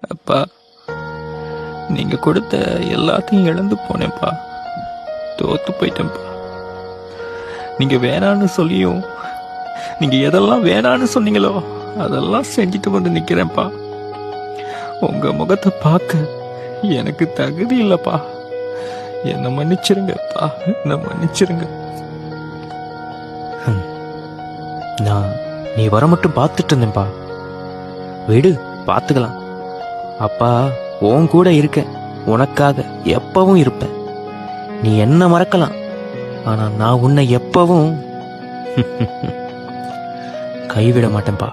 அப்பா, நீங்க கொடுத்த எல்லாத்தையும் இழந்து போனேன்ப்பா. தோத்து போயிட்டேன்ப்பா. நீங்க வேணான்னு சொல்லியும் நீங்க எதெல்லாம் வேணான்னு சொன்னீங்களோ அதெல்லாம் செஞ்சுட்டு வந்து நிக்கிறேன்ப்பா. உங்க முகத்தை பார்க்க எனக்கு தகுதி இல்லப்பா. என்ன மன்னிச்சிருங்கப்பா, என்ன மன்னிச்சிருங்க. நான் நீ வர மட்டும் பார்த்துட்டு இருந்தேன்ப்பா. விடு, பார்த்துக்கலாம். அப்பா உன் கூட இருக்கேன், உனக்காக எப்பவும் இருப்பேன். நீ என்ன மறக்கலாம், ஆனா நான் உன்னை எப்பவும் கைவிட மாட்டேன்ப்பா.